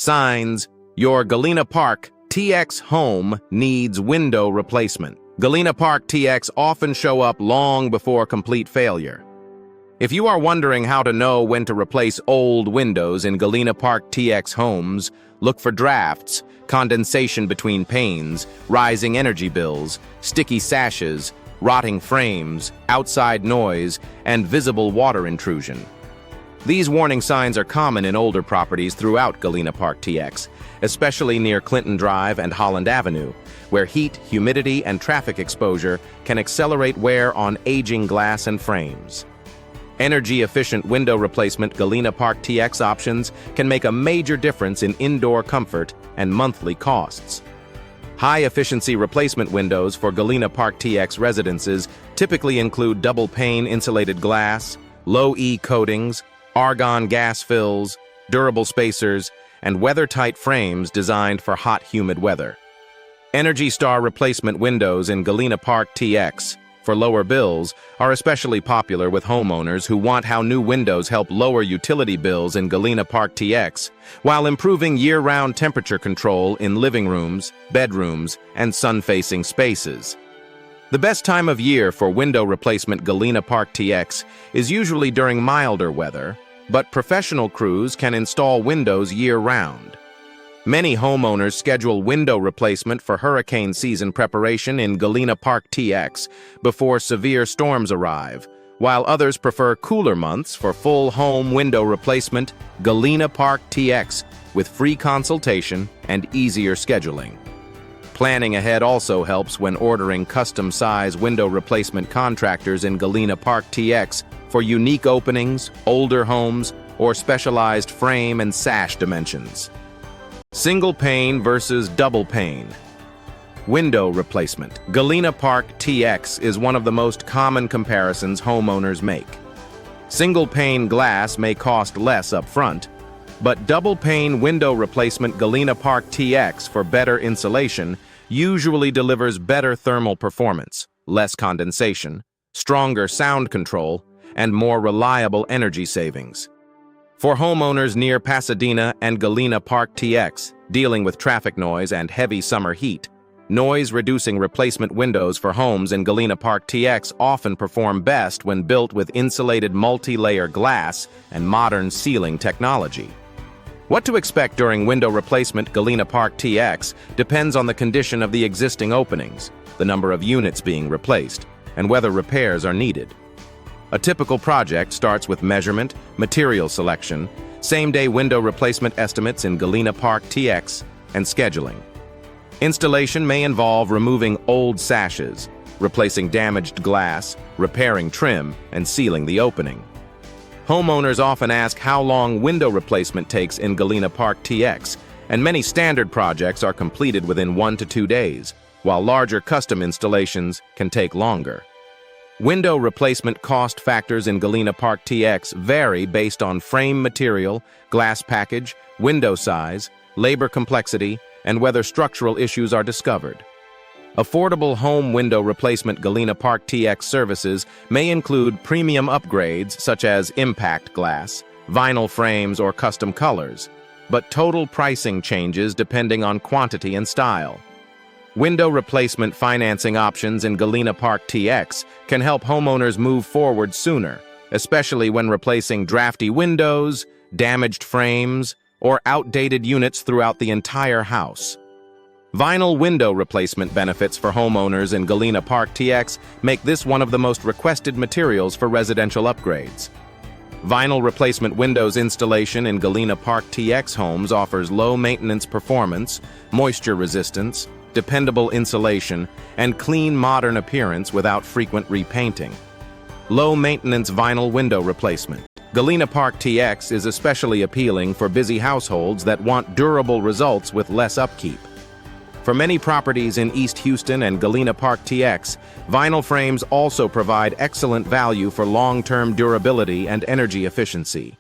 Signs: your Galena Park TX home needs window replacement. Galena Park TX often show up long before complete failure. If you are wondering how to know when to replace old windows in Galena Park TX homes, look for drafts, condensation between panes, rising energy bills, sticky sashes, rotting frames, outside noise, and visible water intrusion. These warning signs are common in older properties throughout Galena Park TX, especially near Clinton Drive and Holland Avenue, where heat, humidity, and traffic exposure can accelerate wear on aging glass and frames. Energy-efficient window replacement Galena Park TX options can make a major difference in indoor comfort and monthly costs. High-efficiency replacement windows for Galena Park TX residences typically include double-pane insulated glass, low-E coatings, argon gas fills, durable spacers, and weather-tight frames designed for hot, humid weather. Energy Star replacement windows in Galena Park TX, for lower bills, are especially popular with homeowners who want how new windows help lower utility bills in Galena Park TX, while improving year-round temperature control in living rooms, bedrooms, and sun-facing spaces. The best time of year for window replacement Galena Park TX is usually during milder weather, but professional crews can install windows year-round. Many homeowners schedule window replacement for hurricane season preparation in Galena Park TX before severe storms arrive, while others prefer cooler months for full home window replacement Galena Park TX with free consultation and easier scheduling. Planning ahead also helps when ordering custom-size window replacement contractors in Galena Park TX for unique openings, older homes, or specialized frame and sash dimensions. Single pane versus double pane. Window replacement. Galena Park TX is one of the most common comparisons homeowners make. Single pane glass may cost less up front, but double pane window replacement Galena Park TX for better insulation usually delivers better thermal performance, less condensation, stronger sound control, and more reliable energy savings. For homeowners near Pasadena and Galena Park TX, dealing with traffic noise and heavy summer heat, noise-reducing replacement windows for homes in Galena Park TX often perform best when built with insulated multi-layer glass and modern sealing technology. What to expect during window replacement Galena Park TX depends on the condition of the existing openings, the number of units being replaced, and whether repairs are needed. A typical project starts with measurement, material selection, same-day window replacement estimates in Galena Park TX, and scheduling. Installation may involve removing old sashes, replacing damaged glass, repairing trim, and sealing the opening. Homeowners often ask how long window replacement takes in Galena Park TX, and many standard projects are completed within 1 to 2 days, while larger custom installations can take longer. Window replacement cost factors in Galena Park TX vary based on frame material, glass package, window size, labor complexity, and whether structural issues are discovered. Affordable home window replacement Galena Park TX services may include premium upgrades such as impact glass, vinyl frames, or custom colors, but total pricing changes depending on quantity and style. Window replacement financing options in Galena Park TX can help homeowners move forward sooner, especially when replacing drafty windows, damaged frames, or outdated units throughout the entire house. Vinyl window replacement benefits for homeowners in Galena Park TX make this one of the most requested materials for residential upgrades. Vinyl replacement windows installation in Galena Park TX homes offers low-maintenance performance, moisture resistance, dependable insulation, and clean modern appearance without frequent repainting. Low-maintenance vinyl window replacement. Galena Park TX is especially appealing for busy households that want durable results with less upkeep. For many properties in East Houston and Galena Park TX, vinyl frames also provide excellent value for long-term durability and energy efficiency.